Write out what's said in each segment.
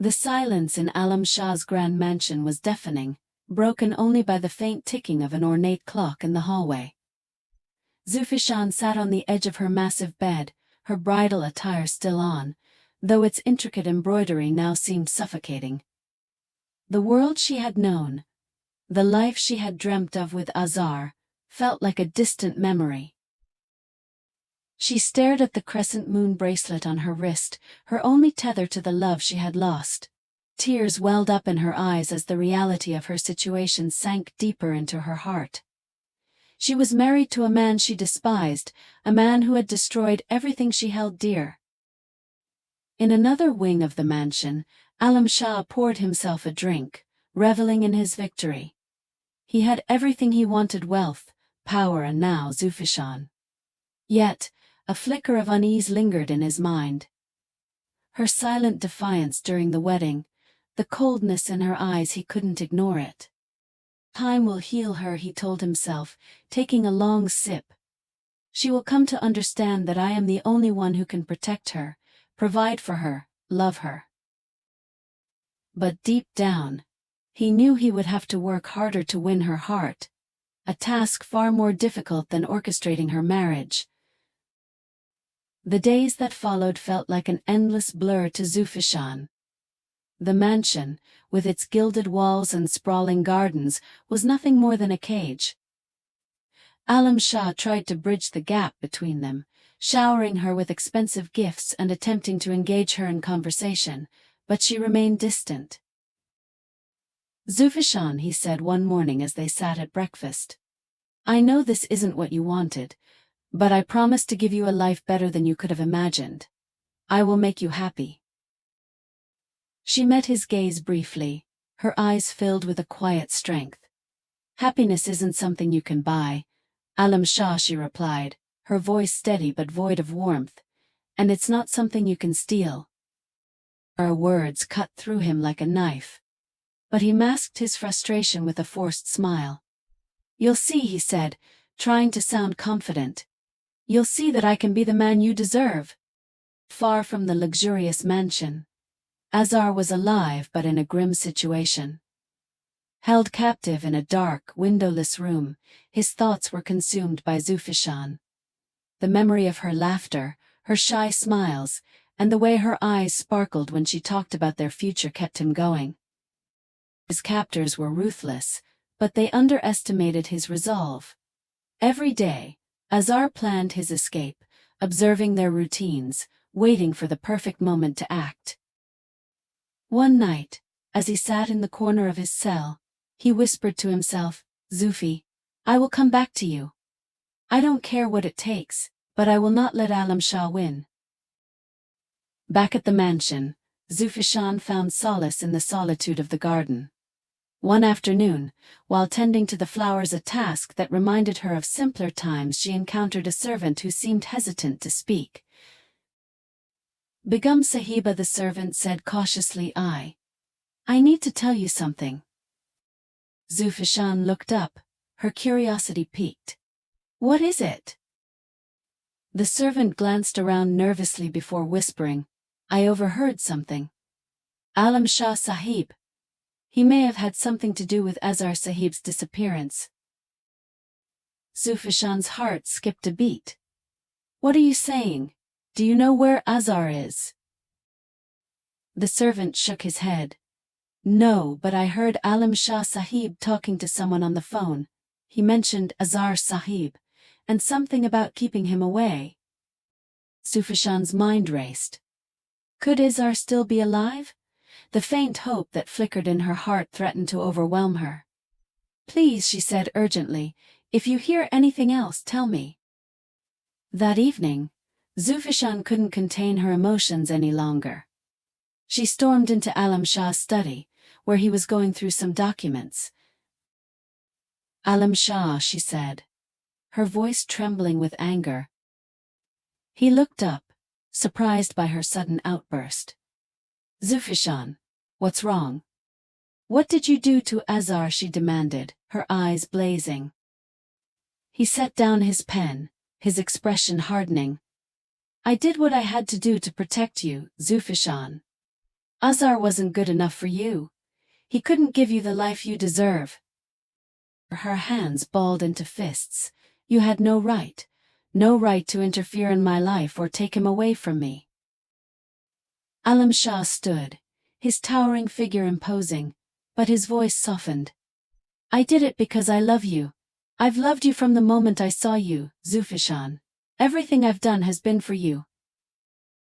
The silence in Alam Shah's grand mansion was deafening, broken only by the faint ticking of an ornate clock in the hallway. Zufishan sat on the edge of her massive bed, her bridal attire still on, though its intricate embroidery now seemed suffocating. The world she had known, the life she had dreamt of with Azar, felt like a distant memory. She stared at the crescent moon bracelet on her wrist, her only tether to the love she had lost. Tears welled up in her eyes as the reality of her situation sank deeper into her heart. She was married to a man she despised, a man who had destroyed everything she held dear. In another wing of the mansion, Alam Shah poured himself a drink, reveling in his victory. He had everything he wanted: wealth, power, and now Zufishan. Yet, a flicker of unease lingered in his mind. Her silent defiance during the wedding, the coldness in her eyes, he couldn't ignore it. Time will heal her, he told himself, taking a long sip. She will come to understand that I am the only one who can protect her, provide for her, love her. But deep down, he knew he would have to work harder to win her heart, a task far more difficult than orchestrating her marriage. The days that followed felt like an endless blur to Zufishan. The mansion, with its gilded walls and sprawling gardens, was nothing more than a cage. Alam Shah tried to bridge the gap between them, showering her with expensive gifts and attempting to engage her in conversation, but she remained distant. Zufishan, he said one morning as they sat at breakfast, I know this isn't what you wanted, but I promise to give you a life better than you could have imagined. I will make you happy. She met his gaze briefly, her eyes filled with a quiet strength. Happiness isn't something you can buy, Alam Shah, she replied, her voice steady but void of warmth, and it's not something you can steal. Her words cut through him like a knife. But he masked his frustration with a forced smile. You'll see, he said, trying to sound confident. You'll see that I can be the man you deserve. Far from the luxurious mansion, Azar was alive but in a grim situation. Held captive in a dark, windowless room, his thoughts were consumed by Zufishan. The memory of her laughter, her shy smiles, and the way her eyes sparkled when she talked about their future kept him going. His captors were ruthless, but they underestimated his resolve. Every day, Azar planned his escape, observing their routines, waiting for the perfect moment to act. One night, as he sat in the corner of his cell, he whispered to himself, Zufi, I will come back to you. I don't care what it takes, but I will not let Alam Shah win. Back at the mansion, Zufishan found solace in the solitude of the garden. One afternoon, while tending to the flowers, a task that reminded her of simpler times, she encountered a servant who seemed hesitant to speak. Begum Sahiba, the servant said cautiously, I need to tell you something. Zufishan looked up, her curiosity piqued. What is it? The servant glanced around nervously before whispering, I overheard something. Alam Shah Sahib. He may have had something to do with Azar Sahib's disappearance. Zufishan's heart skipped a beat. What are you saying? Do you know where Azar is? The servant shook his head. No, but I heard Alam Shah Sahib talking to someone on the phone. He mentioned Azar Sahib, and something about keeping him away. Zufishan's mind raced. Could Azar still be alive? The faint hope that flickered in her heart threatened to overwhelm her. Please, she said urgently, if you hear anything else, tell me. That evening, Zufishan couldn't contain her emotions any longer. She stormed into Alam Shah's study, where he was going through some documents. Alam Shah, she said, her voice trembling with anger. He looked up, surprised by her sudden outburst. Zufishan, what's wrong? What did you do to Azar? She demanded, her eyes blazing. He set down his pen, his expression hardening. I did what I had to do to protect you, Zufishan. Azar wasn't good enough for you. He couldn't give you the life you deserve. Her hands balled into fists. You had no right. No right to interfere in my life or take him away from me. Alam Shah stood, his towering figure imposing, but his voice softened. I did it because I love you. I've loved you from the moment I saw you, Zufishan. Everything I've done has been for you.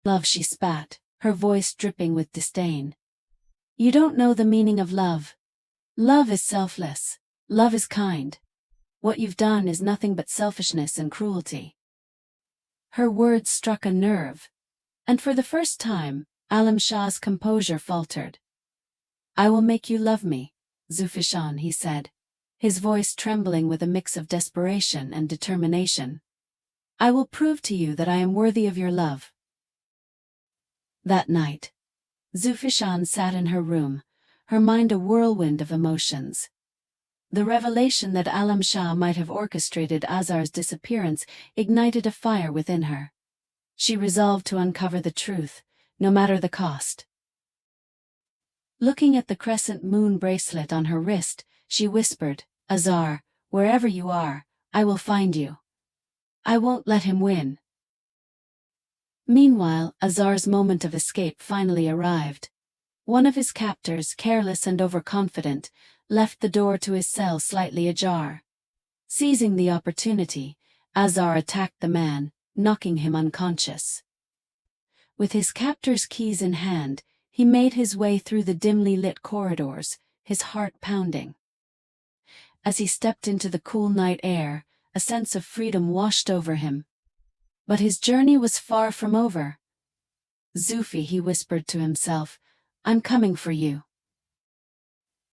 Love, she spat, her voice dripping with disdain. You don't know the meaning of love. Love is selfless. Love is kind. What you've done is nothing but selfishness and cruelty. Her words struck a nerve, and for the first time, Alam Shah's composure faltered. I will make you love me, Zufishan, he said, his voice trembling with a mix of desperation and determination. I will prove to you that I am worthy of your love. That night, Zufishan sat in her room, her mind a whirlwind of emotions. The revelation that Alam Shah might have orchestrated Azar's disappearance ignited a fire within her. She resolved to uncover the truth, no matter the cost. Looking at the crescent moon bracelet on her wrist, she whispered, Azar, wherever you are, I will find you. I won't let him win. Meanwhile, Azar's moment of escape finally arrived. One of his captors, careless and overconfident, left the door to his cell slightly ajar. Seizing the opportunity, Azar attacked the man, knocking him unconscious. With his captor's keys in hand, he made his way through the dimly lit corridors, his heart pounding. As he stepped into the cool night air, a sense of freedom washed over him. But his journey was far from over. Zufi, he whispered to himself, I'm coming for you.